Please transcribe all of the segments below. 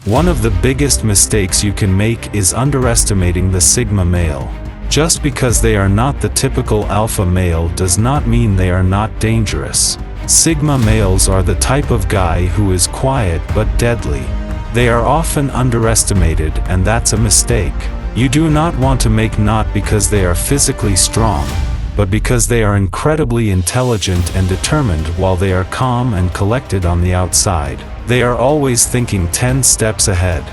One of the biggest mistakes you can make is underestimating the Sigma male. Just because they are not the typical alpha male does not mean they are not dangerous. Sigma males are the type of guy who is quiet but deadly. They are often underestimated, and that's a mistake. You do not want to make not because they are physically strong, but because they are incredibly intelligent and determined while they are calm and collected on the outside. They are always thinking 10 steps ahead.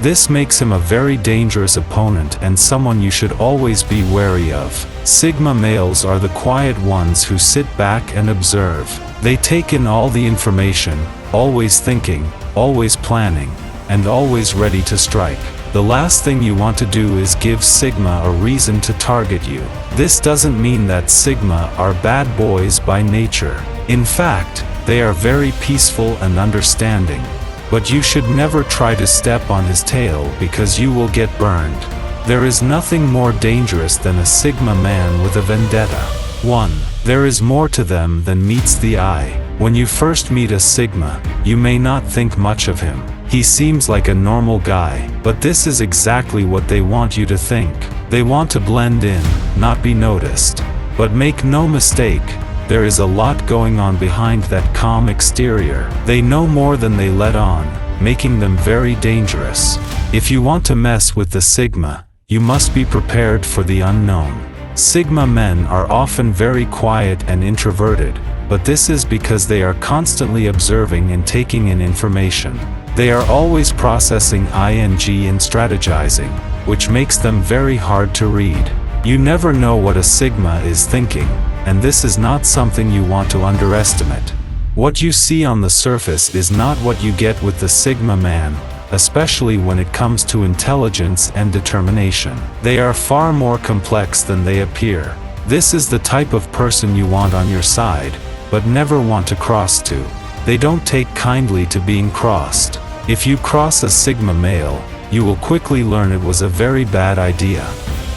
This makes him a very dangerous opponent and someone you should always be wary of. Sigma males are the quiet ones who sit back and observe. They take in all the information, always thinking, always planning, and always ready to strike. The last thing you want to do is give Sigma a reason to target you. This doesn't mean that Sigma are bad boys by nature. In fact, they are very peaceful and understanding. But you should never try to step on his tail because you will get burned. There is nothing more dangerous than a Sigma man with a vendetta. 1. There is more to them than meets the eye. When you first meet a Sigma, you may not think much of him. He seems like a normal guy, but this is exactly what they want you to think. They want to blend in, not be noticed. But make no mistake, there is a lot going on behind that calm exterior. They know more than they let on, making them very dangerous. If you want to mess with the Sigma, you must be prepared for the unknown. Sigma men are often very quiet and introverted, but this is because they are constantly observing and taking in information. They are always processing and strategizing, which makes them very hard to read. You never know what a Sigma is thinking, and this is not something you want to underestimate. What you see on the surface is not what you get with the Sigma man, especially when it comes to intelligence and determination. They are far more complex than they appear. This is the type of person you want on your side, but never want to cross to. They don't take kindly to being crossed. If you cross a Sigma male, you will quickly learn it was a very bad idea.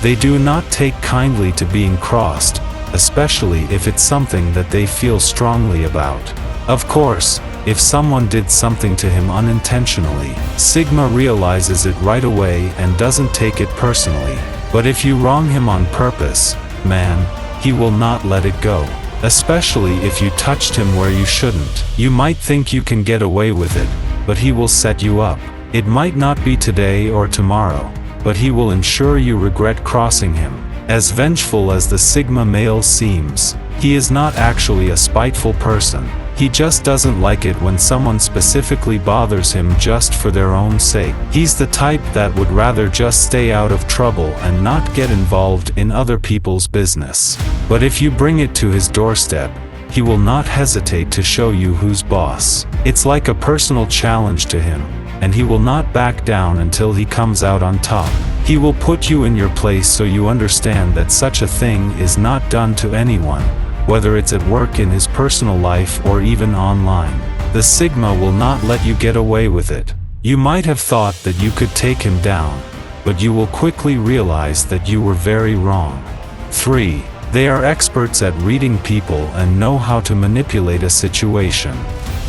They do not take kindly to being crossed, especially if it's something that they feel strongly about. Of course, if someone did something to him unintentionally, Sigma realizes it right away and doesn't take it personally. But if you wrong him on purpose, man, he will not let it go. Especially if you touched him where you shouldn't. You might think you can get away with it, but he will set you up. It might not be today or tomorrow, but he will ensure you regret crossing him. As vengeful as the Sigma male seems, he is not actually a spiteful person. He just doesn't like it when someone specifically bothers him just for their own sake. He's the type that would rather just stay out of trouble and not get involved in other people's business. But if you bring it to his doorstep, he will not hesitate to show you who's boss. It's like a personal challenge to him, and he will not back down until he comes out on top. He will put you in your place so you understand that such a thing is not done to anyone, whether it's at work, in his personal life, or even online. The Sigma will not let you get away with it. You might have thought that you could take him down, but you will quickly realize that you were very wrong. 3. They are experts at reading people and know how to manipulate a situation.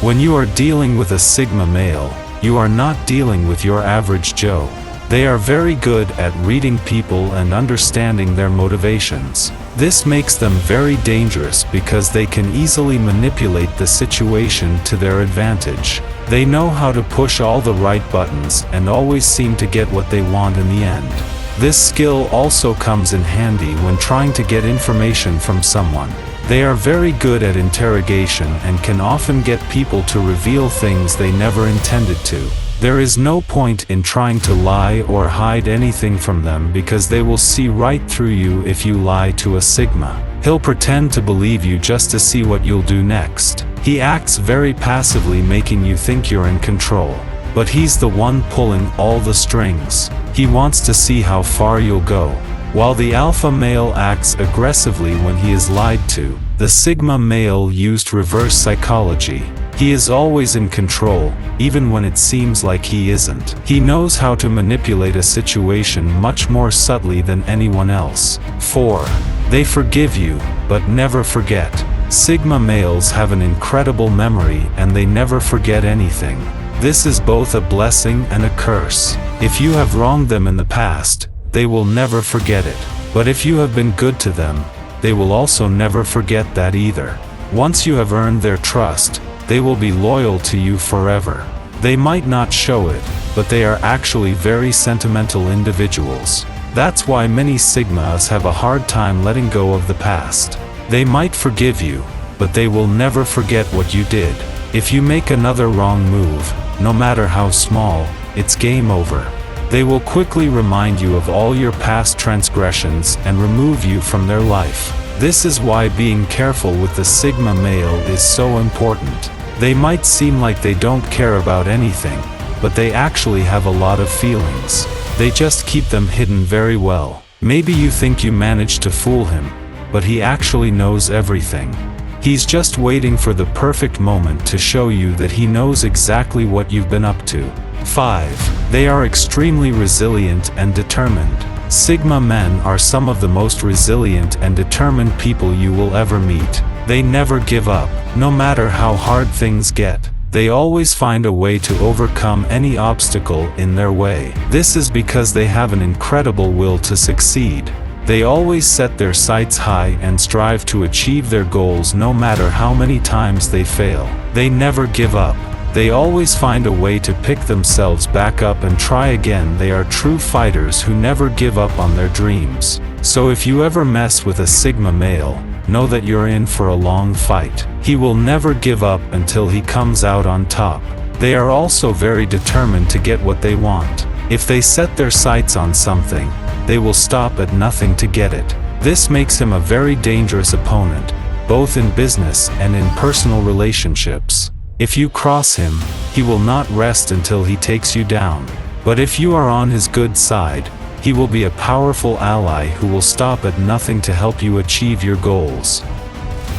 When you are dealing with a Sigma male, you are not dealing with your average Joe. They are very good at reading people and understanding their motivations. This makes them very dangerous because they can easily manipulate the situation to their advantage. They know how to push all the right buttons and always seem to get what they want in the end. This skill also comes in handy when trying to get information from someone. They are very good at interrogation and can often get people to reveal things they never intended to. There is no point in trying to lie or hide anything from them because they will see right through you if you lie to a Sigma. He'll pretend to believe you just to see what you'll do next. He acts very passively, making you think you're in control. But he's the one pulling all the strings. He wants to see how far you'll go. While the alpha male acts aggressively when he is lied to, the Sigma male used reverse psychology. He is always in control, even when it seems like he isn't. He knows how to manipulate a situation much more subtly than anyone else. 4. They forgive you, but never forget. Sigma males have an incredible memory and they never forget anything. This is both a blessing and a curse. If you have wronged them in the past, they will never forget it. But if you have been good to them, they will also never forget that either. Once you have earned their trust, they will be loyal to you forever. They might not show it, but they are actually very sentimental individuals. That's why many Sigmas have a hard time letting go of the past. They might forgive you, but they will never forget what you did. If you make another wrong move, no matter how small, it's game over. They will quickly remind you of all your past transgressions and remove you from their life. This is why being careful with the Sigma male is so important. They might seem like they don't care about anything, but they actually have a lot of feelings. They just keep them hidden very well. Maybe you think you managed to fool him, but he actually knows everything. He's just waiting for the perfect moment to show you that he knows exactly what you've been up to. 5. They are extremely resilient and determined. Sigma men are some of the most resilient and determined people you will ever meet. They never give up, no matter how hard things get. They always find a way to overcome any obstacle in their way. This is because they have an incredible will to succeed. They always set their sights high and strive to achieve their goals no matter how many times they fail. They never give up. They always find a way to pick themselves back up and try again. They are true fighters who never give up on their dreams. So if you ever mess with a Sigma male, know that you're in for a long fight. He will never give up until he comes out on top. They are also very determined to get what they want. If they set their sights on something, they will stop at nothing to get it. This makes him a very dangerous opponent, both in business and in personal relationships. If you cross him, he will not rest until he takes you down. But if you are on his good side, he will be a powerful ally who will stop at nothing to help you achieve your goals.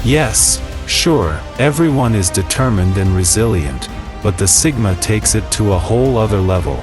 Yes, sure, everyone is determined and resilient, but the Sigma takes it to a whole other level.